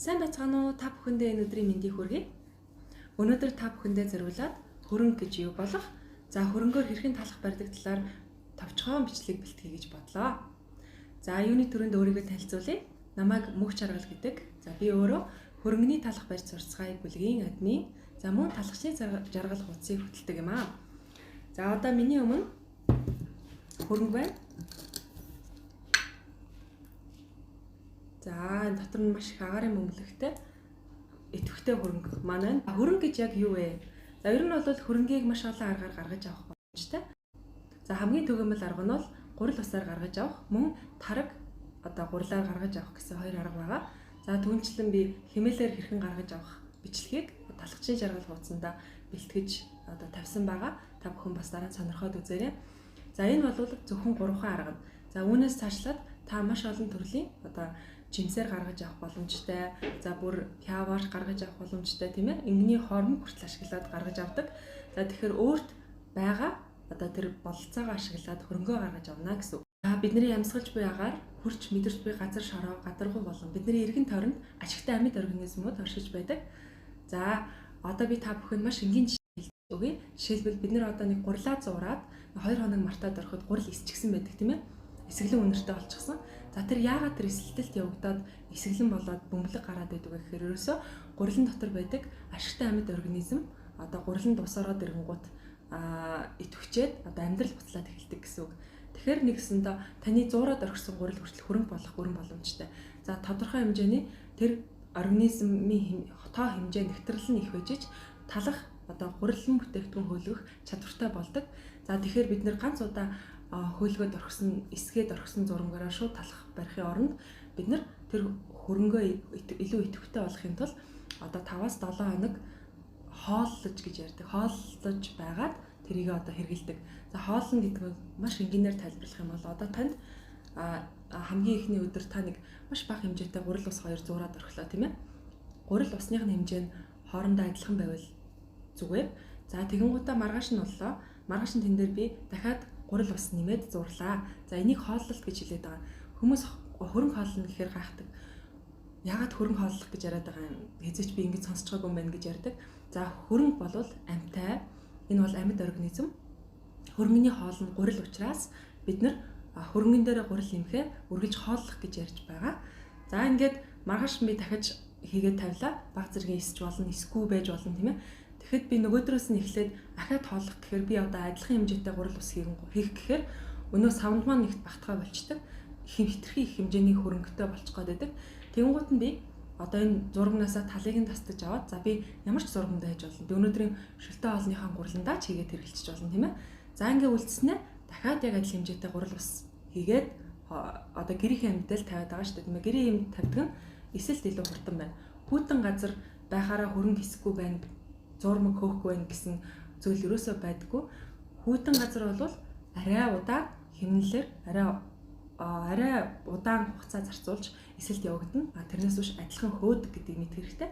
Сайн байцгаана уу? Та бүхэндээ энэ өдрийн мэндийг хүргэе. Өнөөдөр та бүхэндээ зориулаад хөрөнгө гэж юу болох, за хөрөнгөөр хэрхэн талах барьдаг талаар товчхон бичлэг бэлтгэе гэж бодлоо. За юуны төрөнд өөрийгөө танилцуулъя. Намайг Мөх Чаргал гэдэг. За би өөрөө хөрөнгөний талах барьц сурцгаая бүлгийн админ. За мөн талхчны жаргал хуудсыг хөтэлдэг юм аа. За одоо миний өмнө хөрөнгө байна. За энэ дотор нь маш их агаарын мөнгөлөгтэй идэвхтэй хөрөнгө маань байна. Хөрөнгө гэж яг юу вэ? За ер нь бол хөрөнгийг маш олон аргаар гаргаж авах боломжтой. За хамгийн төгөөмөл арга нь бол гурил усаар гаргаж авах, мөн тараг одоо гурилаар гаргаж авах гэсэн хоёр арга байгаа. За түүнчлэн би хэмээлээр хэрхэн гаргаж авах бичлэгийг талхчны жаргал хуудсанда бэлтгэж одоо тавьсан байгаа. Та бүхэн бас дараа нь сонирхоод үзээрэй. За энэ бол зөвхөн 3 арга. За үүнээс цаашлаад та маш олон төрлийн одоо жимсээр гаргаж авах боломжтой. За бүр пяваар гаргаж авах боломжтой тийм ээ. Ингэний хоорон хүртэл ашиглаад гаргаж авдаг. За тэгэхээр өөрт байгаа одоо тэр бололцоогоо ашиглаад хөрөнгөө гаргаж авна гэсэн үг. Бидний амьсгалж буй агаар, хурц мэдэрч буй газар шороо, гадаргуу болон бидний эргэн тойронд ашигтай амьд организмууд оршиж байдаг. За одоо би та бүхэнд маш энгийн жишээ хэлж өгье. Жишээлбэл бид нэр одоо нэг гурлаа зураад 2 хоног мартаад ороход гурил исчихсэн байдаг тийм ээ. Эсгэлэн үнэртэй болчихсон. За тэр яагаад тэр эсэлтэлт явагдаад эсгэлэн болоод бөмбөлөг гараад байдаг вэ гэхээр ерөөсөө гурилан дотор байдаг ашигтай амьд организм одоо гуриланд ус ороод ирэнгүүт идэвхжээд одоо амьдрал буцлаад эхэлдэг гэсэн үг. Тэгэхээр нэгсэндээ таны зуураад орхисон гурил хүртэл хөрөнгө болох бүрэн боломжтой. За тодорхой хэмжээний тэр организмын тоо хэмжээ нэгтрэл нь их байж талах одоо гурилан бүтээгдэхүүн хөөлгөх чадвартай болдог. За тэгэхээр бид нэр ганц удаа хөөлгөөд орхисон, эсгээд орхисон зурмгаараа шууд талах барихын оронд бид нар тэр хөрөнгөө илүү идэвхтэй болохын тулд одоо 5-7 хоног хооллож гэж ярьдаг. Хооллож байгаад тэрийг одоо хэрэгэлдэг. За хоолно гэдэг нь маш энгийнээр тайлбарлах юм бол одоо танд хамгийн ихний өдөр та нэг маш бага хэмжээтэй гурил ус 2 зуураад орхилоо тийм ээ. Гурил усны хэмжээ нь хоорондоо адилхан байвал зүгээр. За тэгэнгუутаа маргааш нь боллоо. Маргааш нь тэн дээр би дахиад гурил ус нэмээд зурлаа. За энийг хооллолт гэж хэлээд байгаа. Хүмүүс хөрөнгө хооллоно гэхээр гайхдаг. Яагаад хөрөнгө хооллох гэж яриад байгаа юм? Хэзээч би ингэж сонсч байгаагүй юм байна гэж ярьдаг. За хөрөнгө бол амьтай. Энэ бол амьд организм. Хөрөнгөний хоол нь гурил учраас бид нар хөрөнгөн дээр гурил нэмэхээр үргэлж хооллох гэж ярьж байгаа. За ингээд маргааш би дахиж хийгээд тавилаа. Баг зэргийн исч болно, эсгүй байж болно тийм ээ. Тэгэхэд би нөгөөдрөөс нь эхлээд ахаад хооллох гэхээр би одоо адилхан хэмжээтэй гурил ус хийх гэхээр өнөө савнд маань нэгт багтгаа болчдөг. Хэтэрхий их хэмжээний хөрөнгөтэй болчих гээд байдаг. Тэнгуут нь би одоо энэ зурагнаасаа талыг нь тастаж аваад за би ямар ч зурганд хайж болно. Би өнөөдрийн шөлтөө хоолныхаа гуриландаа ч хийгээд хэрэглэж болно тийм ээ. За ингээ үлдснээ дахиад яг адил хэмжээтэй гурил ус хийгээд одоо гэрийн амьтал тавиад байгаа шүү дээ тийм ээ. Гэрийн амьд тавьдаг нь эсэлт илүү хурдан байна. Хүйтэн газар байхаараа хөрөнгө хэсгүй байна. Зурмаг хөөхгүй байна гэсэн зүйл ерөөсөө байдаггүй. Хүйтэн газар бол арай удаан хэмнэлээр арай удаан хугацаа зарцуулж эсэлт явагдана. Тэрнээс биш адилхан хөөдөг гэдгийг мэд хэрэгтэй.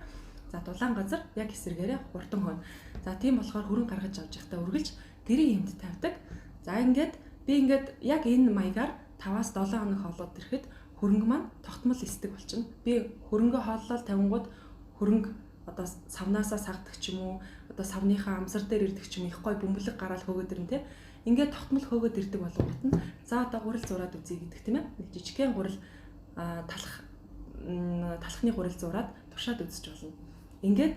За дулаан газар яг эсрэгээрээ хурдан хойно. За тийм болохоор хөрөнгө гаргаж авч явахдаа үргэлж гэрийн юмд тавьдаг. За ингээд би яг энэ маягаар 5-7 хоног хоолоод ирэхэд хөрөнгө маань тогтмол эсдэг болчихно. Би хөрөнгө хооллол тавингууд хөрөнгө одоо савнаасаа сагдаг ч юм уу, одоо савныхаа амсар дээр ирдэг ч юм их гой бөмбөлөг гараад хөөгд ирнэ те. Ингээд тогтмол хөөгд ирдэг болгоомт нь за одоо гурил зураад үзье гэдэг тийм ээ. Жижигхэн гурил талхны гурил зураад туршаад үзэж болно. Ингээд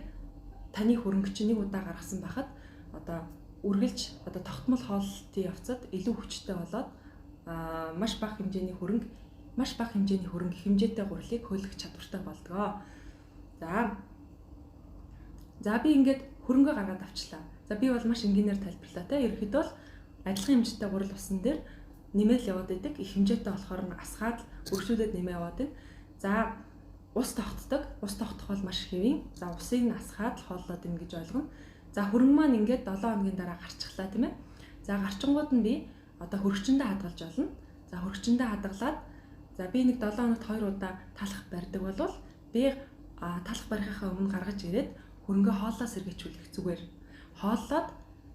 таны хөрөнгө чинь нэг удаа гаргасан байхад одоо үргэлж одоо тогтмол хооллолтын явцад илүү хүчтэй болоод маш бага хэмжээний хөрөнгө хэмжээтэй гурилыг хөөлөх чадвартай болдгоо. За би ингээд хөрөнгөө гаргаад авчлаа. За би бол маш энгийнээр тайлбарлаа те. Ерөнхийдөө бол адилхан хэмжээтэй гурил усан дээр нэмэл яваад байдаг. Их хэмжээтэй болохоор асгаад өргөжлүүлээд нэмээ яваад байна. За ус тогтдог. Ус тогтох бол маш хэвийн. За усыг нь асгаад хооллоод ийн гэж ойлгоно. За хөрөнгө маань ингээд 7 хоногийн дараа гарчихлаа тийм ээ. За гарчингууд нь би одоо хөрөгчөндөө хадгалж олно. За хөрөгчөндөө хадгалаад за би нэг 7 хоногт 2 удаа талах барьдаг болвол би талах барихынхаа өмнө гаргаж ирээд хөрөнгөө хооллоо сэргээчүүлэх зүгээр. Хооллоод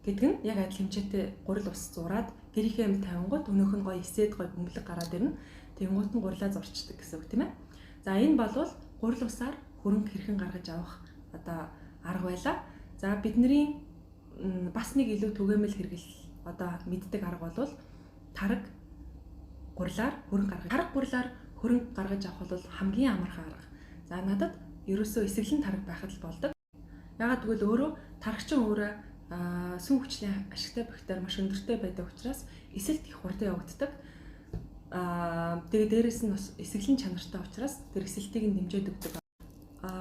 гэдэг нь яг адил хэмжээтэй гурил ус зураад гэрийнхээ юм тавингууд өнөөх нь гоё эсээд гоё бөмбөлөг гараад ирнэ. Тэнгуут нь гурилаа зурчдаг гэсэн үг тийм ээ. За энэ бол гурил усаар хөрөнгө хэрхэн гаргаж авах одоо арга байлаа. За бидний бас нэг илүү түгээмэл хэрэгэл одоо мэддэг арга бол тараг гурлаар хөрөнгө гаргаж авах бол хамгийн амархан арга. За надад ерөөсөө эсэглэн тараг байхад л болдог. Ягаад гэвэл өөрөө тарагчин өөрөө сүн хүчлийн ашигтай бохитоор маш өндөртэй байдаг учраас эсэлт их хурдан явагддаг. Тэгээ дээрэс нь бас эсэглэн чанартай учраас тэр эсэлтийг нь дэмжиж өгдөг.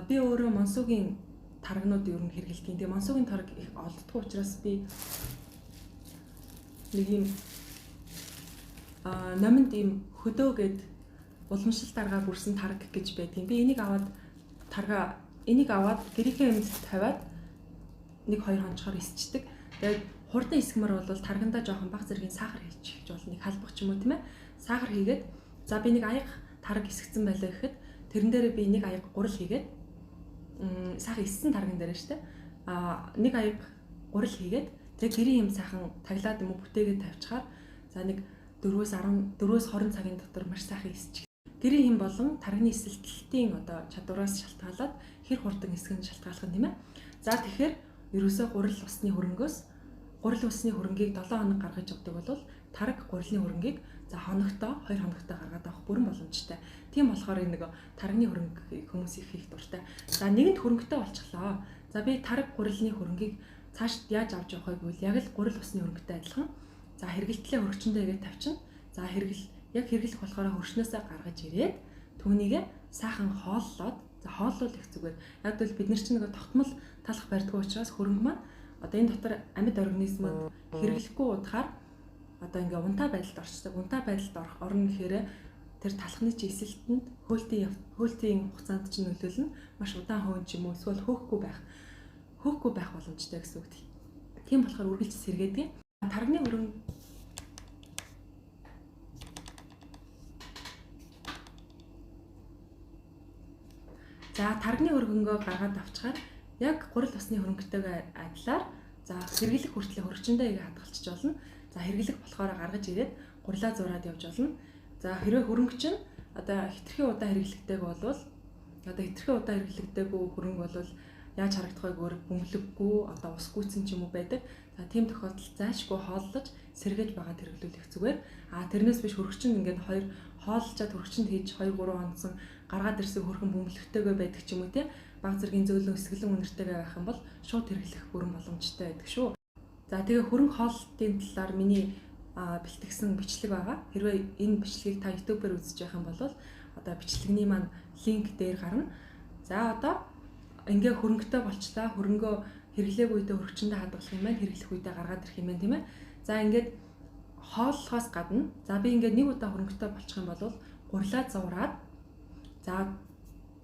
Би өөрөө Монсуугийн тарагнууд ер нь хэрэглэдэг. Тэгээ Монсуугийн тараг их олддгүй учраас би нэг юм номонд ийм хөдөө гээд уламжлалт даргаа бүрсэн тараг гэж байдаг. Би энийг аваад гэрийнхээ өмд тавиад 1-2 хонцоор эсчдэг. Тэгээд хурдан эсгмээр бол таргандаа жоохон бага зэргийн сахар хийчих болно. Нэг халбах ч юм уу тийм ээ. Сахар хийгээд за би нэг аяга тараг эсгцэн байлаа гэхэд тэрэн дээрээ би нэг аяга гурал хийгээд сахар эссэн тарган дээр штэ. Нэг аяга гурал хийгээд тэг гэрийн юм сайхан таглаад юм уу бүтээгээд тавьчихаар за нэг 4-20 цагийн дотор маш сайхан эсчих. Гэрийн юм болон тарганы эсэлтийн одоо чадвараас шалтгаалаад хэр хурдан эсгэн шалтгаалах нь тийм ээ. За тэгэхээр ерөөсөө гурал усны хөрөнгийг 7 хоног гаргаж авдаг бол тараг гурилны хөрөнгийг за хоногтоо 2 хоногтоо гаргаад авах бүрэн боломжтой. Тийм болохоор нэг тарганы хөрөнгө хүмүүс их дуртай. За нэгэнт хөрөнгөтэй болчихлоо. За би тараг гурилны хөрөнгийг цааш яаж авч явах вэ гэвэл яг л гурил усны хөрөнгөтэй адилхан. За хэрэглэлтээ хөрөгчөндөө игээд тавьчихна. За хэрэглэх болохоор хөршнөөсөө гаргаж ирээд түүнийгээ сайхан хооллол их зүгээр. Яг л бид нар чинь нэг тогтмол талах барьдгүй учраас хөрөнгө маань одоо энэ дотор амьд организмууд хэрэглэхгүй удахаар одоо ингээ унтаа байдалд орчдөг. Унтаа байдалд орно гэхээр тэр талхны чи эсэлтэнд хөөлтийн хугацаанд чинь нөлөөлнө. Маш удаан хөөн ч юм уу эсвэл хөөхгүй байх боломжтой гэсэн үг. Тийм болохоор үргэлж сэргээдэг. Тарганы хөрөнгө тарганы хөрөнгөө гаргаад авчихаар яг гурил усны хөрөнгөтэйгээ адилаар за хэрэглэх хүртлээр хөрөгчөндөө игээ хадгалчих болно. За хэрэглэх болохоор гаргаж ирээд гурилаа зураад явж болно. За хэрвээ хөрөнгө чинь одоо хитрхи удаа хэрэглэгдээгүй хөрөнгө бол яаж харагдах вэ гэхээр бөмбөлөггүй одоо ус гүйцэн ч юм уу байдаг. За тийм тохиолдолд зайлшгүй хооллож сэргээж байгаа хэрэглүүлэх зүгээр. Тэрнээс биш хөрөгчөнд ингээд хоолложаад хөрөгчөнд хийж 2-3 хонцсон гаргаад ирсэн хөрхөн бөмбөлөгтэйгээ байдаг ч юм уу те. Бага зэргийн зөөлөн эсгэлэн үнэртэйгээ байх юм бол шууд хэрэглэх бүрэн боломжтой байдаг шүү. За тэгээ хөрөнгө хооллолтын талаар миний бэлтгэсэн бичлэг байгаа. Хэрвээ энэ бичлэгийг та YouTube-ээр үзэж байх юм бол одоо бичлэгний маань линк дээр гарна. За одоо ингээ хөрөнгөтэй болчлаа. Хөрөнгөө хэрэглээг үедээ хөрөгчөндөө хадгалах юм байна. Хэрэглэх үедээ гаргаад ирэх юм байна тийм ээ. За ингээд хооллохоос гадна за би ингээд нэг удаа хөрөнгөтэй болчих юм бол гурлаа зураад за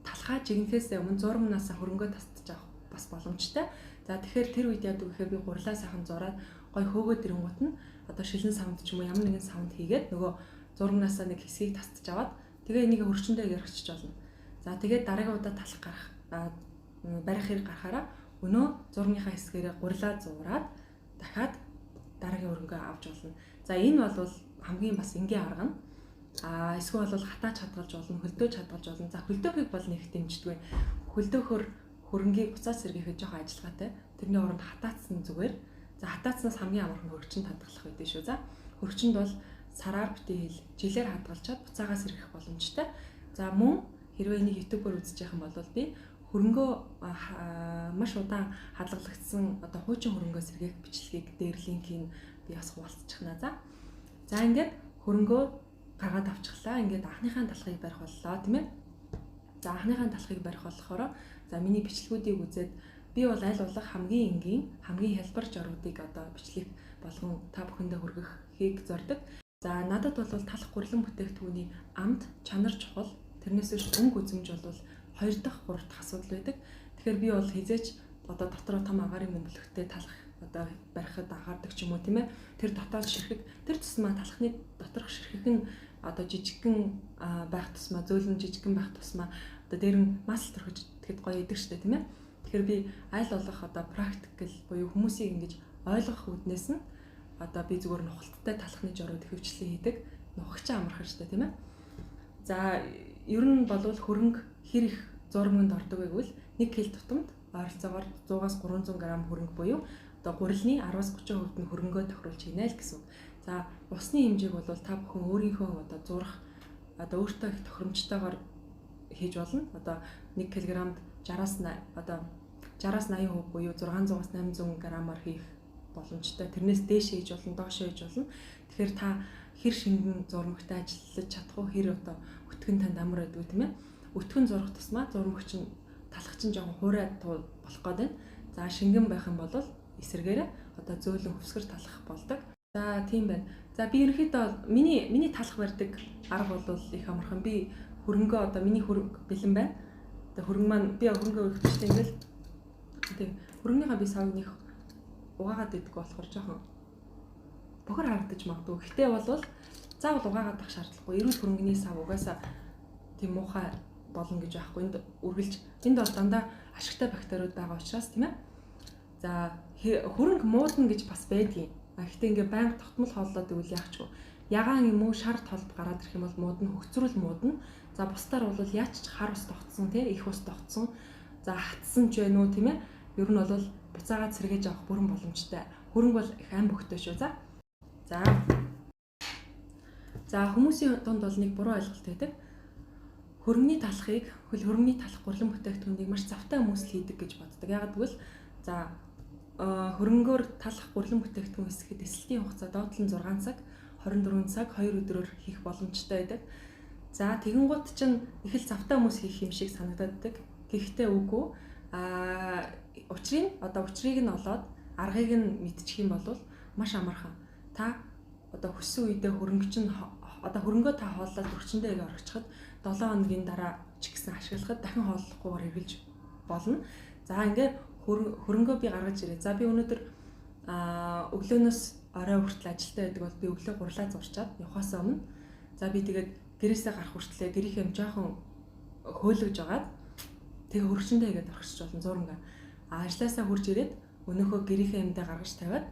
талхаа жигнэхээс өмнө зурмнаасаа хөрөнгөө тасдаж авах бас боломжтой. За тэгэхээр тэр үед яадаг гэхээр би гурлаа сайхан зураад гой хөөгөөд ирэнгуут нь одоо шилэн савнд ч юм уу ямар нэгэн савнд хийгээд нөгөө зурмнаасаа нэг хэсгийг тасдаж аваад тэгээ энийг хөрөгчөндөө яригчиж болно. За тэгээд дараагийн удаа талх барих хэрэг гарахаараа өнөө зургийнхаа хэсгээрээ гурлаа зураад дахиад дараагийн хөрөнгөө авч болно. За энэ бол хамгийн бас энгийн арга нь. Эсвэл бол хатаач хадгалж болно, хөлдөөж хадгалж болно. За хөлдөөхийг бол нэг дэмждэггүй. Хөлдөөхөр хөрөнгийг буцаад сэргээхэд жоохон ажиллагаатай. Тэрний оронд хатаацсан зүгээр. За хатаацнаас хамгийн амархан хөрөгчөнд хадгалах байдаг шүү. За хөрөгчөнд бол сараар битээ жилээр хадгалчаад буцаагаа сэргэх боломжтой. За мөн хэрвээ энийг YouTube-оор үзэж явах юм бол би хөрөнгөө маш удаан хадгалагдсан одоо хуучин хөрөнгөө сэргээх бичлэгийг дээр линкийг би бас хуваалцчихна. За ингээд хөрөнгөө гаргаад авчихлаа. Ингээд анхныхаа талхыг барих боллоо тийм ээ. За анхныхаа талхыг барих болохоор за миний бичлэгүүдийг үзээд би бол аль болох хамгийн энгийн, хамгийн хялбар журуудыг одоо бичлэг болгон та бүхэндээ хүргэхийг зорддог. За надад бол талх гурлан бүтээгдэхүүний амт, чанар чухал. Тэрнээс биш өнгө үзэмж бол 2 дахь 3 дахь асуудал байдаг. Тэгэхээр би бол хизээч одоо дотроо том агаарын бөмбөлөгтэй талх одоо барихад агаардаг ч юм уу тийм ээ. Тэр дотоод ширхэг, тэр тусмаа талхны доторх ширхэг нь одоо жижигхэн байх тусмаа, зөөлөн жижигхэн байх тусмаа одоо дээр нь масл төрхөж тэгэхэд гоё идэг штэ тийм ээ. Тэгэхээр би аль болох одоо практикл буюу хүмүүсийг ингэж ойлгох үүднээс нь одоо би зүгээр нухалттай талхны журууд хөвчлэн хийдэг. Нухагч амархан штэ тийм ээ. За ер нь болвол хөрөнгө хэр их зурмөнд ордог гэвэл 1 кг тутамд ойролцоогоор 100-аас 300 г хөрөнгө буюу одоо гурилны 10-аас 30% нь хөрөнгөө тохируулж гинэ л гэсэн. За усны хэмжээг бол та бүхэн өөрийнхөө одоо зурах одоо өөртөө их тохиромжтойгоор хийж болно. Одоо 1 кг-д 60-аас 80% буюу 600-аас 800 г-аар хийх боломжтой. Тэрнээс дээш хийж болно, доошоо хийж болно. Тэгэхээр та хэр шингэн зурмагтай ажиллаж чадах уу, хэр одоо өтгөн танд амар байдгүй тийм ээ. Өтгөн зурах тусмаа зурмагч нь талах чинь жоохон хуурай болох гээд байна. За шингэн байх юм бол эсэргээрээ одоо зөөлөн хөвсгөр талах болдог. За тийм байна. За би ерөнхийдөө миний талах барьдаг арга бол их амархан. Би хөрөнгөө одоо миний хөрөнгө бэлэн байна. Одоо хөрөнгө маань би хөрөнгөө өгчтэй ингээл тийм хөрөнгөнийхөө би савг нэг угаагаад идэх болохоор жоохон бохор харагдаж магадгүй. Гэхдээ бол заавал угаагаад ах шаардлагагүй. Эрүүл хөрөнгөний сав угаасаа тийм муухай болно гэж байхгүй. Энд үргэлж энд бол дандаа ашигтай бактериуд байгаа учраас тийм ээ. За хөрөнгө муудна гэж бас байдгийн. Гэхдээ ингээ байнга тогтмол хооллоод ивэл яахч вэ? Ягаан юм уу шар толд гараад ирэх юм бол муудна, хөгцрүүл муудна. За бусдаар бол яач ч хар ус тогтсон тийм их ус тогтсон. За хатсан ч байна уу тийм ээ. Ер нь бол буцаагаад сэргээж авах бүрэн боломжтой. Хөрөнгө бол их ам бөхтэй шүү. За хүмүүсийн донд бол нэг буруу ойлголт байдаг. Хөрөнгөний талхыг хөрөнгөний талх гурлан бүтээгдэхүүнийг маш завтай хүмүүс л хийдэг гэж боддог. Ягаад гэвэл за хөрөнгөөр талах гурлан бүтээгдэхүүн хэсгэд эсэлтийн хугацаа доотлон 6 цаг, 24 цаг 2 өдрөөр хийх боломжтой байдаг. За тэгэн гут чинь их л завтай хүмүүс хийх юм шиг санагддаг. Гэхдээ үгүй. Учрыг нь олоод аргыг нь мэдчих юм бол маш амархан. Та одоо хүссэн үедээ хөрөнгөө та хооллоод өрчөндөө орчиход 7 хоногийн дараа ч гэсэн ашиглахад дахин хооллохгүйгээр эргэлж болно. За ингээд хөрөнгөө би гаргаж ирээ. За би өнөөдөр өглөөнөөс орой хүртэл ажилтаа байдаг бол би өглөө гурлаа зурчаад явахаас өмнө за би тэгээд гэрээсээ гарах хүртлээр гэрийнхээ жоохон хөөлөж агаад тэгээ хөргөчөндөө игээд орхиж болно зурмгаа. Ажлаасаа хурж ирээд өнөөхөө гэрийнхээ юмдаа гаргаж тавиад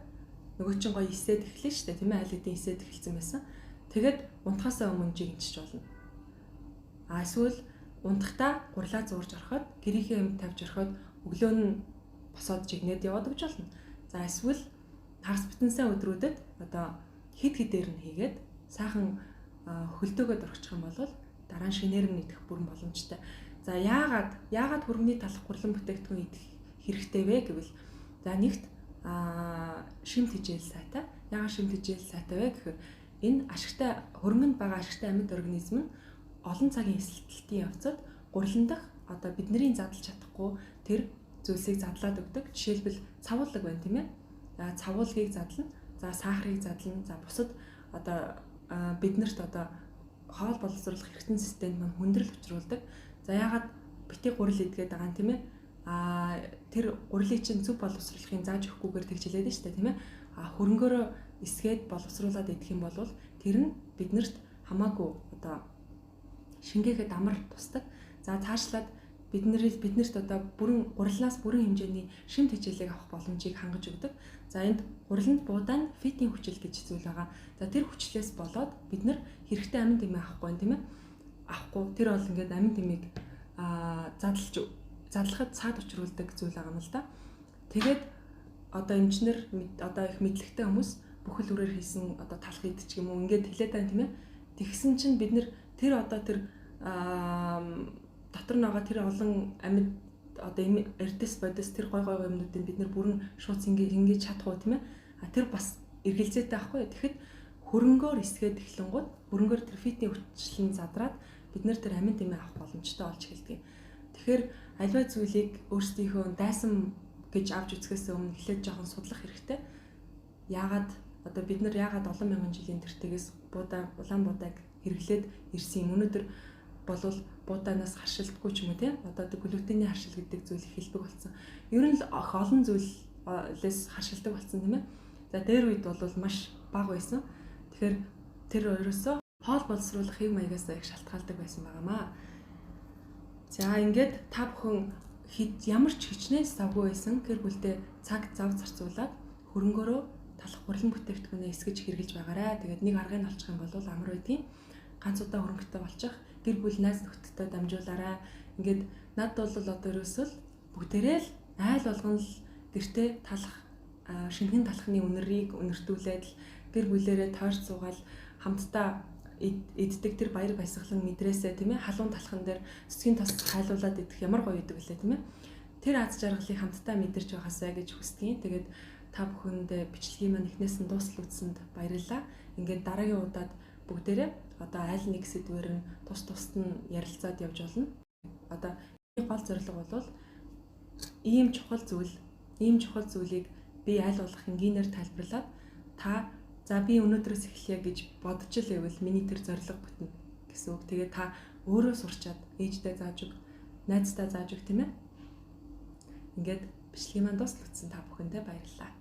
нөгөө чинь гоё исээд эхлэв штэ тийм ээ, аль хэдийн исээд эхэлсэн байсан. Тэгээд унтахаасаа өмнө жигэнчиж болно. Эсвэл унтахтаа гурлаа зурж ороход гэрийнхээ юм тавьж ороход өглөө нь босоод жигнээд яваад өгч болно. За эсвэл хагас битэнсэн өдрүүдэд одоо хид хидээр нь хийгээд сайхан хөлдөөгөөд орчих юм бол дараа нь шинээр нь идэх бүрэн боломжтой. За яагаад хөрөнгөний талх гурлан бүтээгдэхүүн идэх хэрэгтэй вэ гэвэл за нэгт шимт хижээл сайтай. Яагаад шимт хижээл сайтай вэ гэхээр энэ ашигтай хөрөнгөнд байгаа ашигтай амьд организм нь олон цагийн эсэлтэлтийн явцад гурлан дахь одоо бидний задлж чадахгүй тэр зүйлсийг задлаад өгдөг. Жишээлбэл цавуулга байна тийм ээ. За цавуулгыг задлана, за сахарыг задлана, за бусад одоо биднэрт одоо хоол боловсруулах эргэтэн системд маань хүндрэл учруулдаг. За яагаад битгий гурил идгээд байгаа юм тийм ээ? Тэр гурилыг чинь зөв боловсруулахын зааж өгөхгүйгээр тэгжилээд нь шүү дээ тийм ээ. Хөрөнгөөрөө эсгээд боловсруулад идэх юм бол тэр нь биднэрт хамаагүй одоо шингээхэд амар тусдаг. За цаашлаад биднэрт одоо бүрэн гурилнаас бүрэн хэмжээний шимт хичээлийг авах боломжийг хангаж өгдөг. За энд гуриланд буудаан фитийн хүчил гэж зүйл байгаа. За тэр хүчлээс болоод бид нар хэрэгтэй амин тэмээ авахгүй тийм ээ. Авахгүй тэр бол ингээд амин тэмээг задлахад цаад учруулдаг зүйл байгаа юм л да. Тэгээд одоо эмчнэр одоо их мэдлэгтэй хүмүүс бүхэл үрээр хийсэн одоо талх идчих юм уу ингээд хэлээд байна тийм ээ. Тэгсэн чинь бид нэр тэр дотор нь байгаа тэр олон амьд одоо эрдэс бодис тэр гой юмнуудыг бид нэр бүрэн шууд ингэж чадах уу тийм ээ. Тэр бас эргэлзээтэй байхгүй. Тэгэхэд хөрөнгөөр эсгээд эхлэнгууд хөрөнгөөр тэр фитийн хүчлэн задраад бид нэр тэр амин тэмээ авах боломжтой болж эхэлдэг. Тэгэхээр альва зүйлийг өөрсдийнхөө дайсан гэж авч үзэхээс өмнө эхлээд жоохон судлах хэрэгтэй. Яагаад одоо бид нар яагаад олон мянган жилийн тэртегээс улаан буудаг хэрэглээд ирсэн юм. Өнөөдөр болвол бууданаас харшилдаггүй ч юм уу тийм. Одоо глютений харшил гэдэг зүйл их хэлбэг болсон. Ер нь л олон зүйлээс харшилдаг болсон тийм ээ. За дээр үед бол маш бага байсан. Тэгэхээр тэр өөрөөсөө хоол боловсруулах хэв маягаас их шалтгаалдаг байсан байнамаа. За ингээд та бүхэн ямар ч хичнээн завгүй байсан гэр бүлдээ цаг зав зарцуулаад хөрөнгөөрөө талах гурлан бүтээгдэхүүнээ эсгэж хэрэгжилж байгаарай. Тэгээд нэг аргыг олчих юм бол амар байдгийн. Ганц удаа хөрөнгөтэй болчих гэр бүл найз нөхдөдтэй дамжуулаарай. Ингээд над бол одоо ерөөсөл бүгдээрээ л айл болгон л гэртээ талах шинхэн талхны үнэрийг үнэртүүлээд л гэр бүлээрээ тойрч суугаад хамтдаа иддэг тэр баяр баясгалан мэдрээсээ тийм ээ халуун талхан дээр цэцгийн тос хайлуулад идэх ямар гоё идэг лээ тийм ээ. Тэр аз жаргалыг хамтдаа мэдэрч байгаасаа гэж хүсдэг. Тэгээд та бүхэндээ бичлэгийн маань эхнээс нь дуустал үзсэнд баярлалаа. Ингээд дараагийн удаад бүгдээрээ одоо аль нэг сэдвээр нь тус тусад нь ярилцаад явж болно. Одоо энэ гол зорилго бол ийм чухал зүйлийг би аль болох энгийнээр тайлбарлаад та за би өнөөдрөөс эхлэе гэж бодож л байвал миний тэр зорилго бүтнэ гэсэн үг. Тэгээ та өөрөө сурчаад ээждээ зааж өг, найздаа зааж өг тийм ээ. Ингээд бичлэгийн маань дуустал үзсэн та бүхэндээ баярлалаа.